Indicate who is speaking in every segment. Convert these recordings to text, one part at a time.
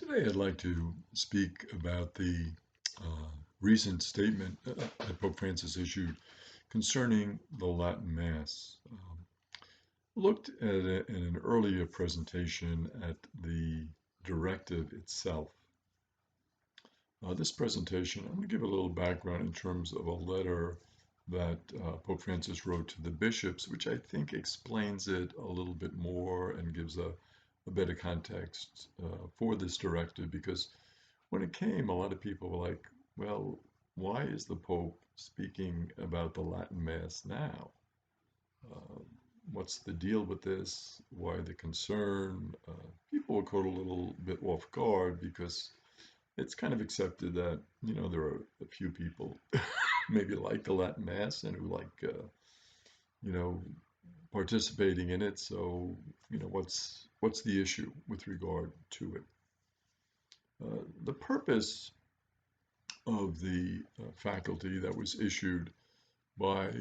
Speaker 1: Today, I'd like to speak about the recent statement that Pope Francis issued concerning the Latin Mass. Looked at it in an earlier presentation at the directive itself. This presentation, I'm going to give a little background in terms of a letter that Pope Francis wrote to the bishops, which I think explains it a little bit more and gives a better context for this directive, because when it came, a lot of people were like, well, why is the Pope speaking about the Latin Mass now? What's the deal with this? Why the concern? People were caught a little bit off guard because it's kind of accepted that, there are a few people maybe like the Latin Mass and who like, you know, participating in it. So, what's the issue with regard to it? The purpose of the faculty that was issued by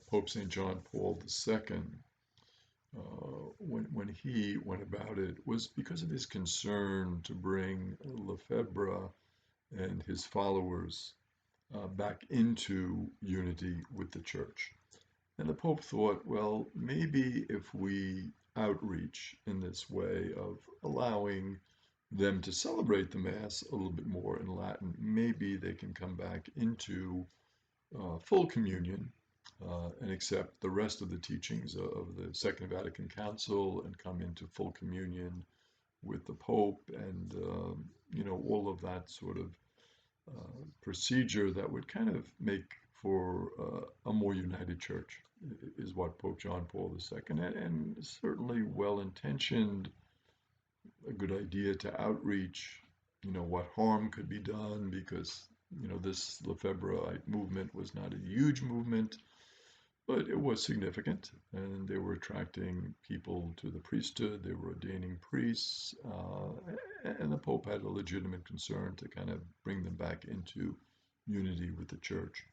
Speaker 1: Pope St. John Paul II when he went about it was because of his concern to bring Lefebvre and his followers back into unity with the Church. And the Pope thought, well, maybe if we outreach in this way of allowing them to celebrate the Mass a little bit more in Latin, maybe they can come back into full communion and accept the rest of the teachings of the Second Vatican Council and come into full communion with the Pope and, all of that sort of procedure that would kind of make for a more united church, is what Pope John Paul II, and certainly well-intentioned, a good idea to outreach, what harm could be done, because, this Lefebvreite movement was not a huge movement, but it was significant, and they were attracting people to the priesthood, they were ordaining priests, and the Pope had a legitimate concern to kind of bring them back into unity with the Church.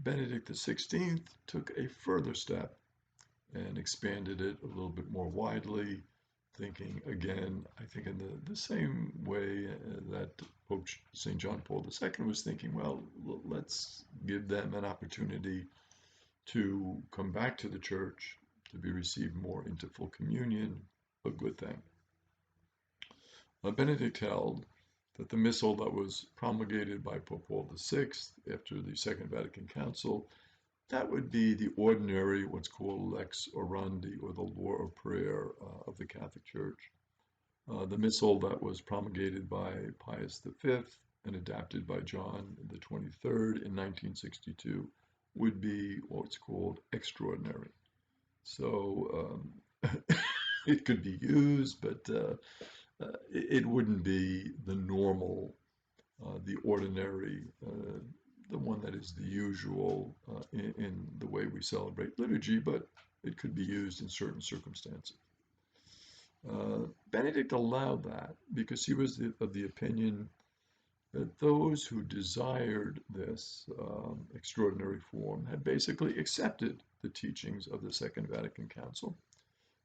Speaker 1: Benedict XVI took a further step and expanded it a little bit more widely, thinking again, I think in the same way that Pope St. John Paul II was thinking, well, let's give them an opportunity to come back to the Church, to be received more into full communion, a good thing. Benedict held that the Missal that was promulgated by Pope Paul VI after the Second Vatican Council, that would be the ordinary, what's called lex orandi, or the law of prayer of the Catholic Church. The Missal that was promulgated by Pius V and adapted by John the 23rd in 1962 would be what's called extraordinary. So it could be used, but it wouldn't be the normal, the ordinary, the one that is the usual in the way we celebrate liturgy, but it could be used in certain circumstances. Benedict allowed that because he was of the opinion that those who desired this extraordinary form had basically accepted the teachings of the Second Vatican Council.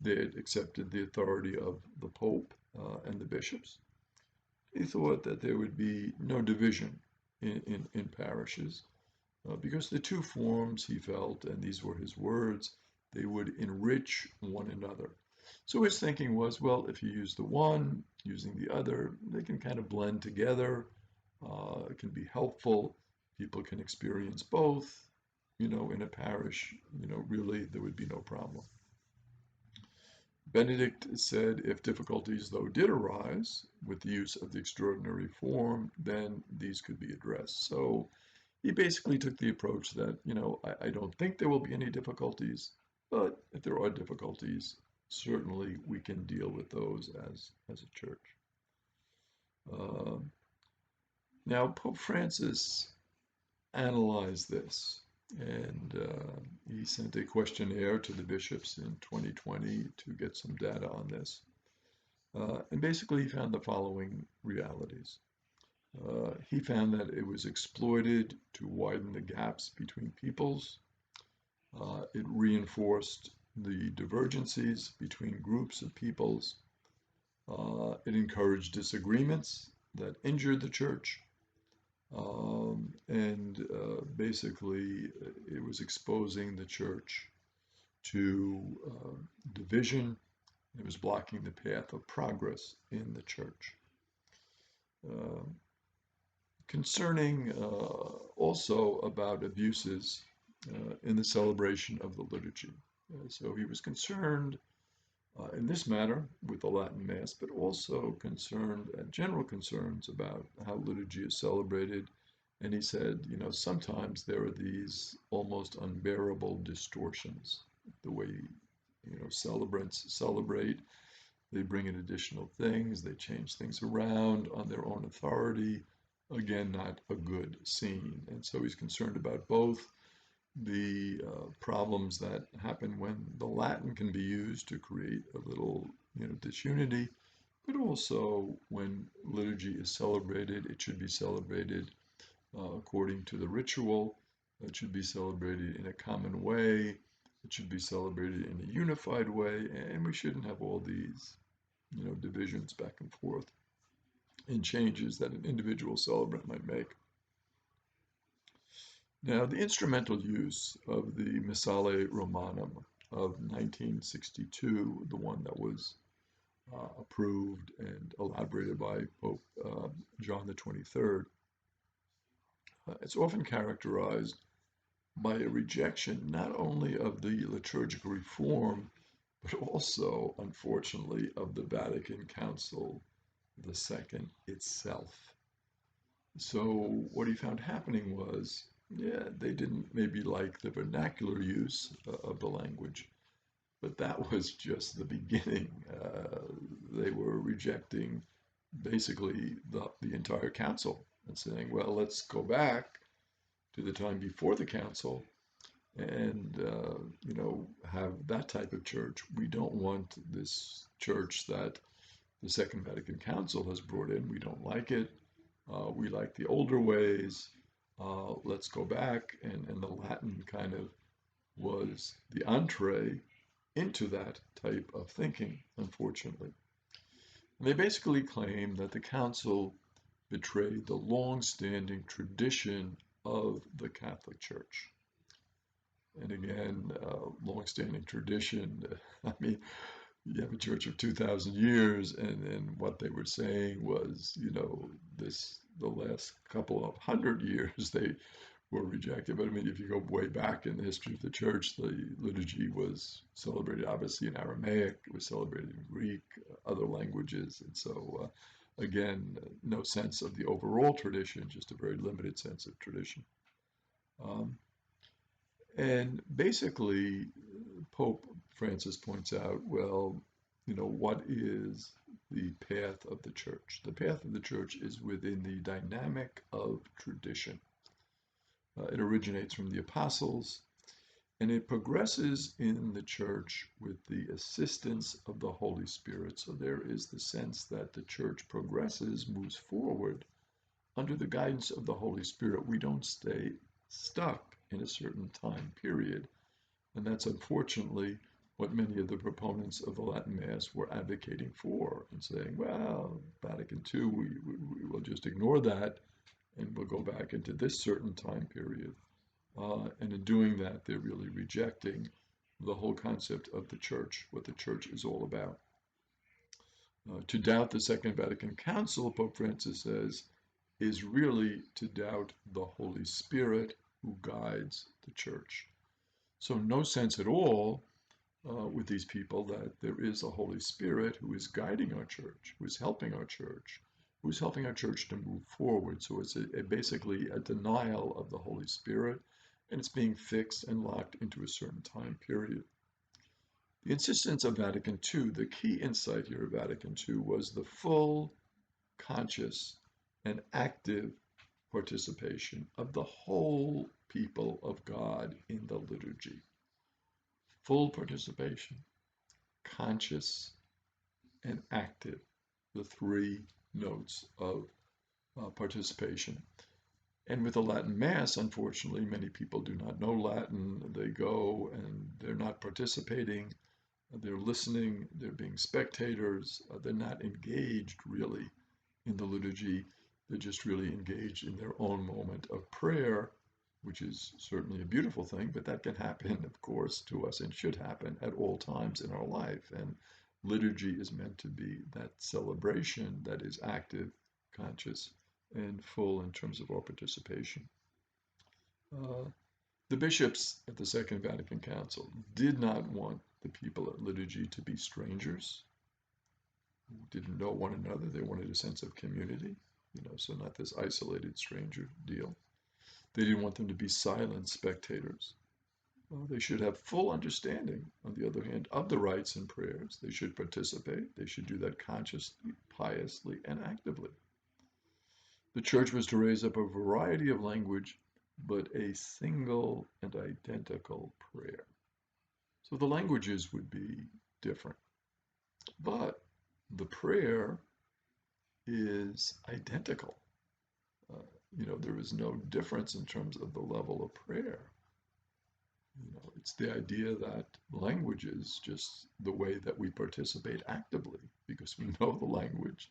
Speaker 1: They had accepted the authority of the Pope and the bishops. He thought that there would be no division in parishes because the two forms, he felt, and these were his words, they would enrich one another. So his thinking was, well, if you use the one, using the other, they can kind of blend together. It can be helpful. People can experience both, in a parish, really there would be no problem. Benedict said if difficulties, though, did arise with the use of the extraordinary form, then these could be addressed. So he basically took the approach that, I don't think there will be any difficulties, but if there are difficulties, certainly we can deal with those as a church. Now, Pope Francis analyzed this, and he sent a questionnaire to the bishops in 2020 to get some data on this. And basically, he found the following realities. He found that it was exploited to widen the gaps between peoples. It reinforced the divergencies between groups of peoples. It encouraged disagreements that injured the church. And basically, it was exposing the church to division. It was blocking the path of progress in the church. Uh, Concerning also about abuses in the celebration of the liturgy. So he was concerned in this matter with the Latin Mass, but also concerned, general concerns about how liturgy is celebrated. And he said, sometimes there are these almost unbearable distortions. The way, celebrants celebrate, they bring in additional things, they change things around on their own authority. Again, not a good scene. And so he's concerned about both the problems that happen when the Latin can be used to create a little, disunity, but also when liturgy is celebrated, it should be celebrated according to the ritual. It should be celebrated in a common way. It should be celebrated in a unified way, and we shouldn't have all these, divisions back and forth and changes that an individual celebrant might make. Now, the instrumental use of the Missale Romanum of 1962, the one that was approved and elaborated by Pope John the 23rd, it's often characterized by a rejection not only of the liturgical reform, but also, unfortunately, of the Vatican Council II itself. So what he found happening was, yeah, they didn't maybe like the vernacular use of the language, but that was just the beginning. They were rejecting basically the entire council and saying, well, let's go back to the time before the council and have that type of church. We don't want this church that the Second Vatican Council has brought in. We don't like it. We like the older ways. Let's go back. And the Latin kind of was the entree into that type of thinking, unfortunately. And they basically claim that the council betrayed the long-standing tradition of the Catholic Church. And again, long-standing tradition, I mean, you have a church of 2,000 years, and what they were saying was, the last couple of hundred years they were rejected. But I mean, if you go way back in the history of the church, the liturgy was celebrated obviously in Aramaic, it was celebrated in Greek, other languages, and so again, no sense of the overall tradition, just a very limited sense of tradition. Um, and basically, Pope Francis points out, well, what is the path of the church? The path of the church is within the dynamic of tradition. It originates from the apostles, and it progresses in the church with the assistance of the Holy Spirit. So there is the sense that the church progresses, moves forward under the guidance of the Holy Spirit. We don't stay stuck in a certain time period. And that's unfortunately what many of the proponents of the Latin Mass were advocating for and saying, well, Vatican II, we will just ignore that and we'll go back into this certain time period. And in doing that, they're really rejecting the whole concept of the church, what the church is all about. To doubt the Second Vatican Council, Pope Francis says, is really to doubt the Holy Spirit who guides the church. So no sense at all with these people that there is a Holy Spirit who is guiding our church, who is helping our church, who's helping our church to move forward. So it's basically a denial of the Holy Spirit, and it's being fixed and locked into a certain time period. The insistence of Vatican II, the key insight here of Vatican II was the full, conscious, and active participation of the whole people of God in the liturgy. Full participation, conscious, and active, the three notes of participation. And with the Latin Mass, unfortunately, many people do not know Latin. They go and they're not participating. They're listening, they're being spectators, they're not engaged really in the liturgy. They're just really engaged in their own moment of prayer, which is certainly a beautiful thing, but that can happen, of course, to us and should happen at all times in our life. And liturgy is meant to be that celebration that is active, conscious, and full in terms of our participation. Uh, the bishops at the Second Vatican Council did not want the people at liturgy to be strangers who didn't know one another. They wanted a sense of community, so not this isolated stranger deal. They didn't want them to be silent spectators. Well, they should have full understanding, on the other hand, of the rites and prayers. They should participate. They should do that consciously, piously, and actively. The church was to raise up a variety of language, but a single and identical prayer. So the languages would be different, but the prayer is identical. Uh, there is no difference in terms of the level of prayer. It's the idea that language is just the way that we participate actively because we know the language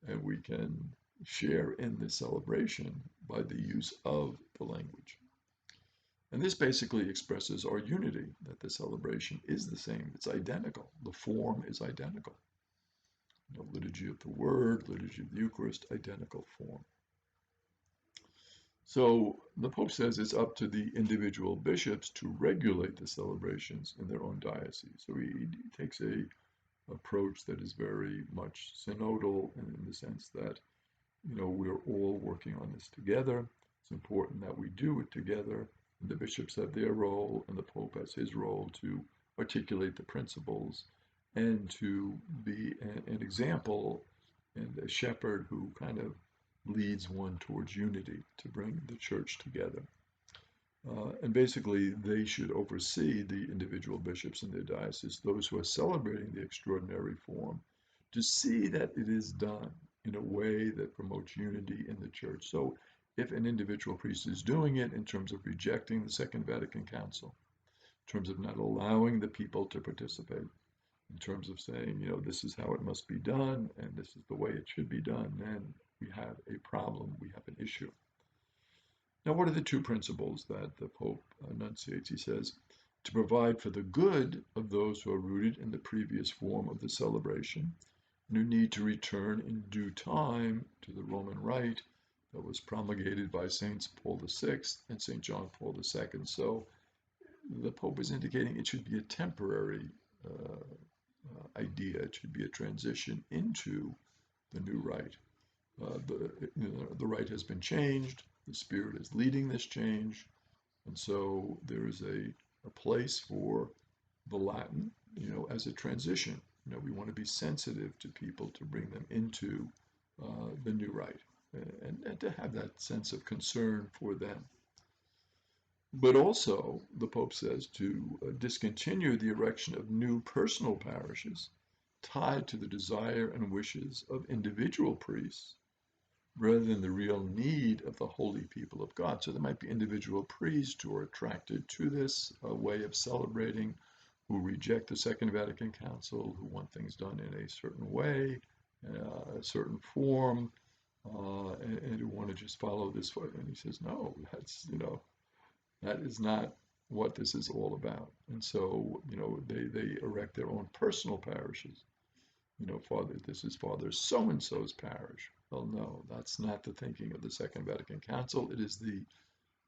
Speaker 1: and we can share in the celebration by the use of the language. And this basically expresses our unity, that the celebration is the same, it's identical, the form is identical. Liturgy of the Word, Liturgy of the Eucharist, identical form. So the Pope says it's up to the individual bishops to regulate the celebrations in their own diocese. So he takes a approach that is very much synodal in the sense that, we're all working on this together. It's important that we do it together. And the bishops have their role and the Pope has his role to articulate the principles and to be an example and a shepherd who kind of leads one towards unity to bring the church together. And basically, they should oversee the individual bishops in their diocese, those who are celebrating the extraordinary form, to see that it is done in a way that promotes unity in the church. So, if an individual priest is doing it in terms of rejecting the Second Vatican Council, in terms of not allowing the people to participate, in terms of saying, this is how it must be done and this is the way it should be done, then we have a problem, we have an issue. Now, what are the two principles that the Pope enunciates? He says, to provide for the good of those who are rooted in the previous form of the celebration and who need to return in due time to the Roman Rite that was promulgated by Saints Paul VI and St. John Paul II. So the Pope is indicating it should be a temporary idea. It should be a transition into the new rite. The rite has been changed. The Spirit is leading this change. And so there is a place for the Latin, as a transition. We want to be sensitive to people to bring them into the new rite and to have that sense of concern for them. But also, the Pope says to discontinue the erection of new personal parishes tied to the desire and wishes of individual priests rather than the real need of the holy people of God. So there might be individual priests who are attracted to this way of celebrating, who reject the Second Vatican Council, who want things done in a certain way, a certain form, and who want to just follow this way. And he says, no, that is not what this is all about. And so, they erect their own personal parishes. Father, this is Father so-and-so's parish. Well, no, that's not the thinking of the Second Vatican Council. It is the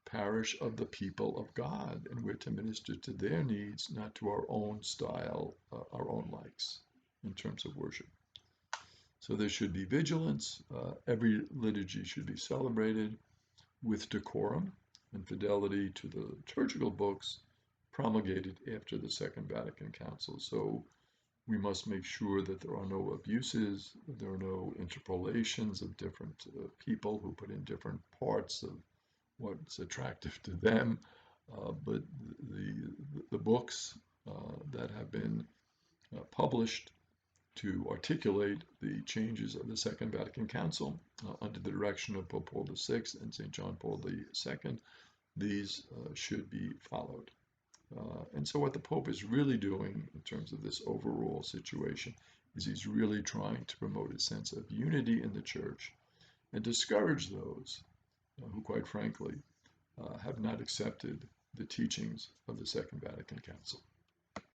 Speaker 1: parish of the people of God, and we're to minister to their needs, not to our own style, our own likes in terms of worship. So there should be vigilance. Every liturgy should be celebrated with decorum and fidelity to the liturgical books promulgated after the Second Vatican Council. So we must make sure that there are no abuses, there are no interpolations of different people who put in different parts of what's attractive to them. But the books that have been published to articulate the changes of the Second Vatican Council under the direction of Pope Paul VI and St. John Paul II, these should be followed. And so what the Pope is really doing in terms of this overall situation is he's really trying to promote a sense of unity in the church and discourage those who, quite frankly, have not accepted the teachings of the Second Vatican Council.